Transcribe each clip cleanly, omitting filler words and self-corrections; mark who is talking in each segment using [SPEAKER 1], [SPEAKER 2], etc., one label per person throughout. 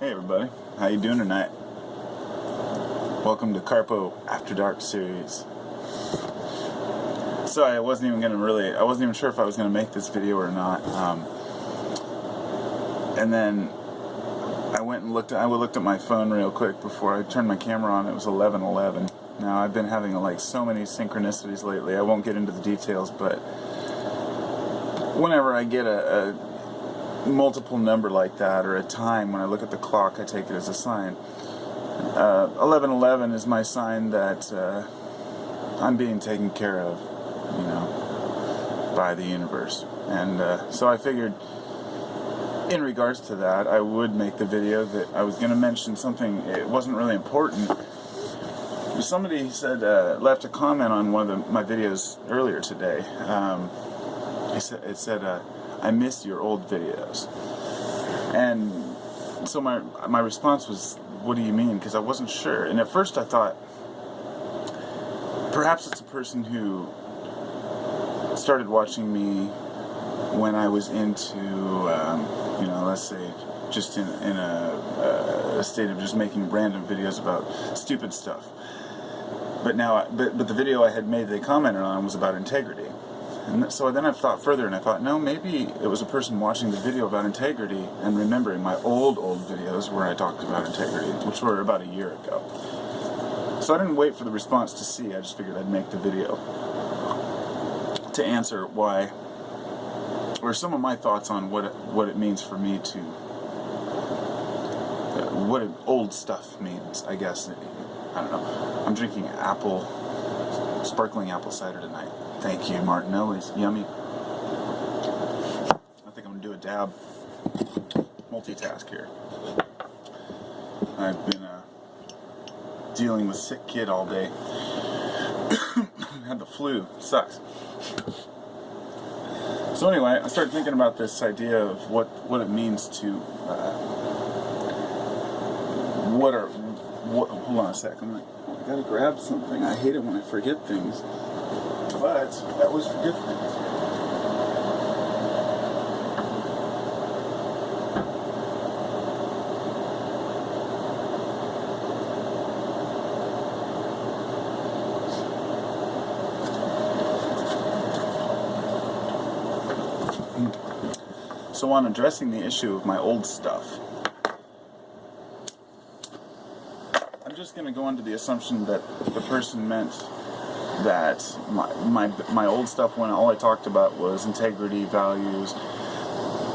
[SPEAKER 1] Hey everybody, how you doing tonight? Welcome to Carpo After Dark series. So I wasn't even sure if I was gonna make this video or not. And then I looked at my phone real quick before I turned my camera on. It was 11:11. Now I've been having like so many synchronicities lately. I won't get into the details, but whenever I get a multiple number like that, or a time, when I look at the clock, I take it as a sign. 11:11 is my sign that I'm being taken care of, by the universe. And so I figured, in regards to that, I would make the video that I was going to mention something. It wasn't really important. Somebody said, left a comment on one of my videos earlier today. It said, I missed your old videos. And so my response was, what do you mean? Because I wasn't sure. And at first I thought, perhaps it's a person who started watching me when I was into, let's say, just in a state of just making random videos about stupid stuff. But the video I had made, they commented on, was about integrity. And so then I thought further, and I thought, no, maybe it was a person watching the video about integrity and remembering my old videos where I talked about integrity, which were about a year ago. So I didn't wait for the response to see. I just figured I'd make the video to answer why, or some of my thoughts on what it means for me to, what old stuff means, I guess. I don't know. I'm drinking sparkling apple cider tonight. Thank you, Martinelli's. Yummy. I think I'm going to do a dab. Multitask here. I've been dealing with sick kid all day. Had the flu. Sucks. So anyway, I started thinking about this idea of what it means to... hold on a sec. I gotta grab something. I hate it when I forget things. But I always forget things. So on addressing the issue of my old stuff, I'm just going to go under the assumption that the person meant that my old stuff, when all I talked about was integrity, values.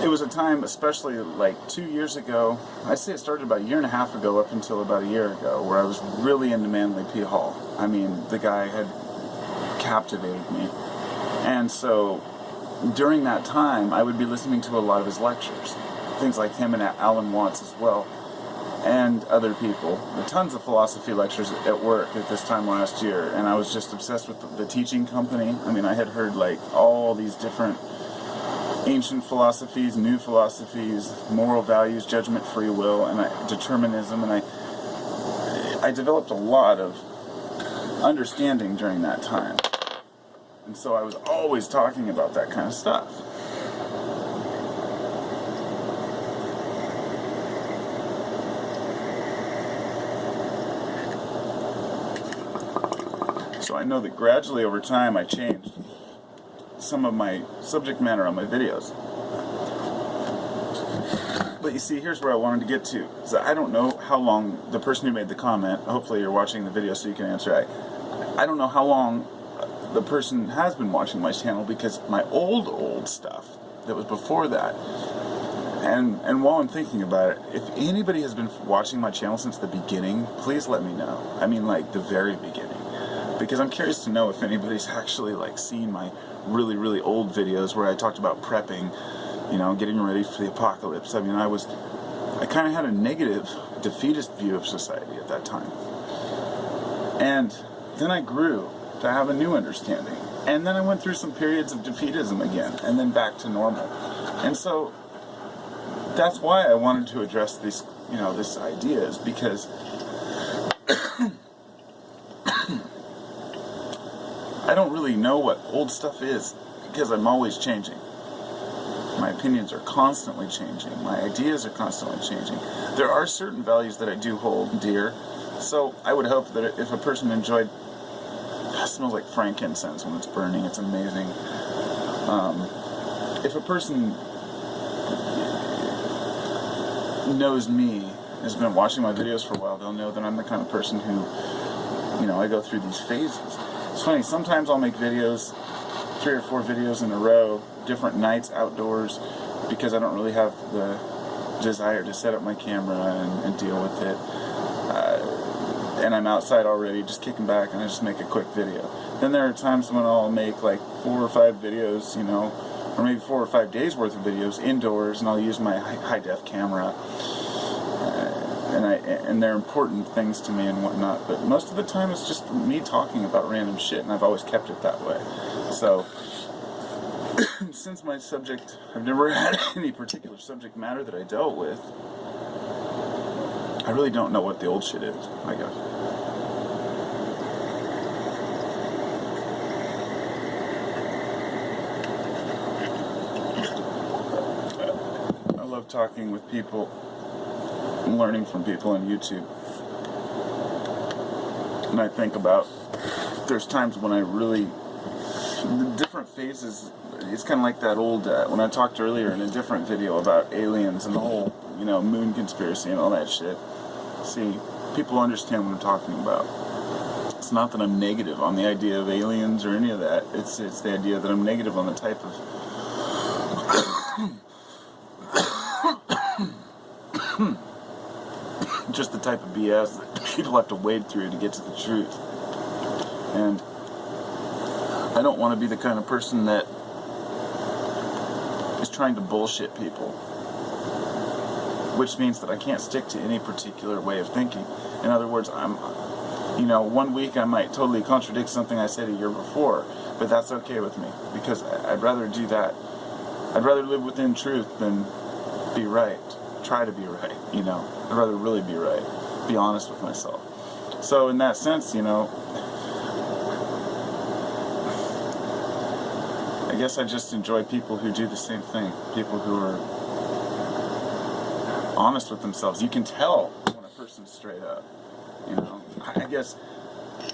[SPEAKER 1] It was a time, especially like 2 years ago, I'd say it started about a year and a half ago up until about a year ago, where I was really into Manly P. Hall. I mean, the guy had captivated me. And so during that time, I would be listening to a lot of his lectures. Things like him and Alan Watts as well. And other people. Tons of philosophy lectures at work at this time last year, and I was just obsessed with the teaching company. I mean, I had heard like all these different ancient philosophies, new philosophies, moral values, judgment, free will, and determinism, and I developed a lot of understanding during that time. And so I was always talking about that kind of stuff. So I know that gradually over time I changed some of my subject matter on my videos. But you see, here's where I wanted to get to. So I don't know how long the person who made the comment, hopefully you're watching the video so you can answer. I don't know how long the person has been watching my channel, because my old stuff that was before that, and while I'm thinking about it, if anybody has been watching my channel since the beginning, please let me know. I mean, like the very beginning. Because I'm curious to know if anybody's actually like seen my really, really old videos where I talked about prepping, getting ready for the apocalypse. I mean, I kind of had a negative, defeatist view of society at that time. And then I grew to have a new understanding. And then I went through some periods of defeatism again, and then back to normal. And so that's why I wanted to address this idea, is because I don't really know what old stuff is, because I'm always changing. My opinions are constantly changing. My ideas are constantly changing. There are certain values that I do hold dear. So I would hope that if a person enjoyed, it smells like frankincense when it's burning. It's amazing. If a person knows me, has been watching my videos for a while, they'll know that I'm the kind of person who, I go through these phases. It's funny, sometimes I'll make videos, 3 or 4 videos in a row, different nights outdoors, because I don't really have the desire to set up my camera and deal with it. And I'm outside already, just kicking back, and I just make a quick video. Then there are times when I'll make like 4 or 5 videos, or maybe 4 or 5 days worth of videos indoors, and I'll use my high-def camera. And they're important things to me and whatnot, but most of the time it's just me talking about random shit, and I've always kept it that way. So, since my subject, I've never had any particular subject matter that I dealt with, I really don't know what the old shit is, I guess. I love talking with people, learning from people on YouTube. And I think about, there's times when I really, the different phases, it's kind of like that old, when I talked earlier in a different video about aliens and the whole, moon conspiracy and all that shit. See, people understand what I'm talking about. It's not that I'm negative on the idea of aliens or any of that. It's the idea that I'm negative on the type of just the type of BS that people have to wade through to get to the truth. And I don't want to be the kind of person that is trying to bullshit people, which means that I can't stick to any particular way of thinking. In other words, one week I might totally contradict something I said a year before, but that's okay with me, because I'd rather do that. I'd rather live within truth than be right. Try to be right, I'd rather really be right. Be honest with myself. So in that sense, I guess I just enjoy people who do the same thing. People who are honest with themselves. You can tell when a person's straight up, I guess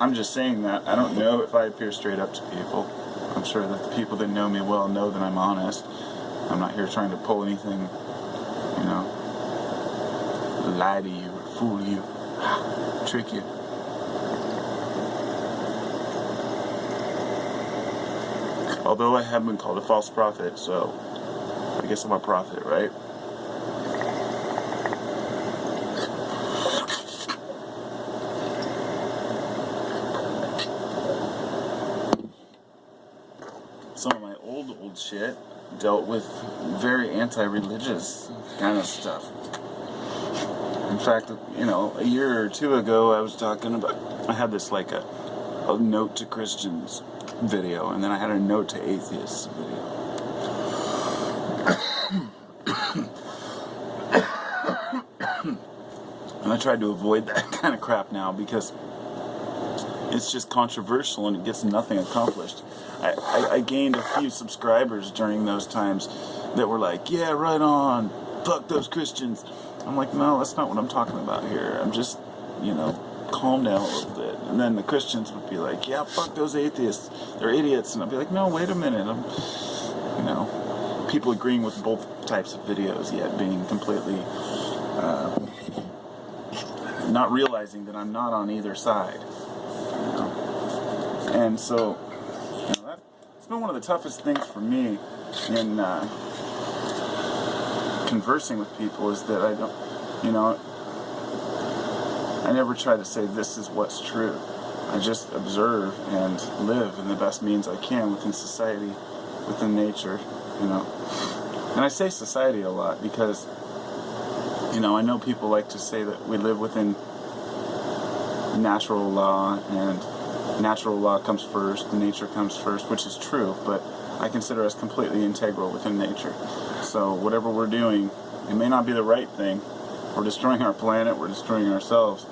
[SPEAKER 1] I'm just saying that. I don't know if I appear straight up to people. I'm sure that the people that know me well know that I'm honest. I'm not here trying to pull anything, lie to you, or fool you, trick you. Although I have been called a false prophet, so I guess I'm a prophet, right? Some of my old shit dealt with very anti-religious kind of stuff. In fact, a year or 2 ago, I was talking about, I had this like a note to Christians video, and then I had a note to atheists video. And I tried to avoid that kind of crap now because it's just controversial and it gets nothing accomplished. I gained a few subscribers during those times that were like, yeah, right on, fuck those Christians. I'm like, no, that's not what I'm talking about here. I'm just, calm down a little bit. And then the Christians would be like, yeah, fuck those atheists, they're idiots. And I'd be like, no, wait a minute. People agreeing with both types of videos, yet being completely not realizing that I'm not on either side. And so, it's been one of the toughest things for me in conversing with people, is that I don't, I never try to say this is what's true. I just observe and live in the best means I can within society, within nature, And I say society a lot because, I know people like to say that we live within natural law, and natural law comes first, nature comes first, which is true, but I consider us completely integral within nature. So whatever we're doing, it may not be the right thing. We're destroying our planet, we're destroying ourselves.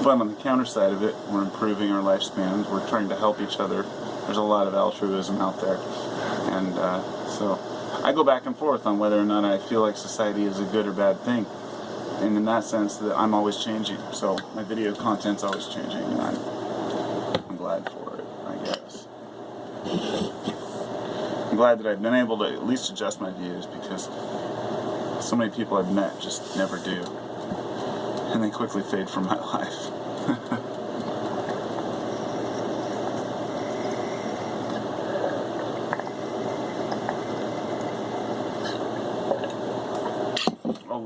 [SPEAKER 1] But on the counter side of it, we're improving our lifespans, we're trying to help each other. There's a lot of altruism out there. And so I go back and forth on whether or not I feel like society is a good or bad thing. And in that sense, that I'm always changing. So my video content's always changing, and I'm glad for it, I guess. I'm glad that I've been able to at least adjust my views, because so many people I've met just never do. And they quickly fade from my life. I'll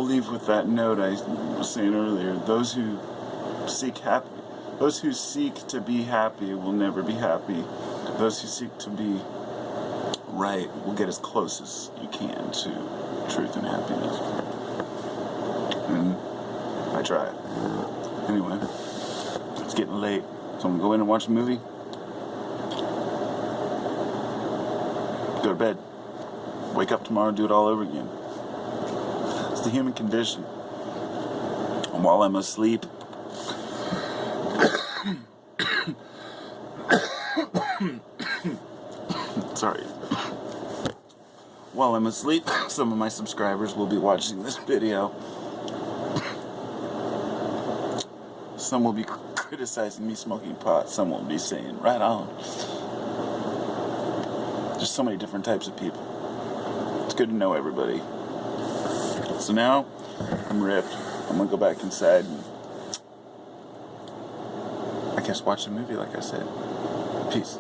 [SPEAKER 1] leave with that note I was saying earlier. Those who seek to be happy will never be happy. Those who seek to be right will get as close as you can to truth and happiness. And I try. Anyway, it's getting late, so I'm gonna go in and watch a movie. Go to bed. Wake up tomorrow and do it all over again. It's the human condition. And while I'm asleep, sorry. While I'm asleep, some of my subscribers will be watching this video. Some will be criticizing me smoking pot. Some will be saying, right on. There's so many different types of people. It's good to know everybody. So now, I'm ripped. I'm gonna go back inside and I guess watch a movie like I said. Peace.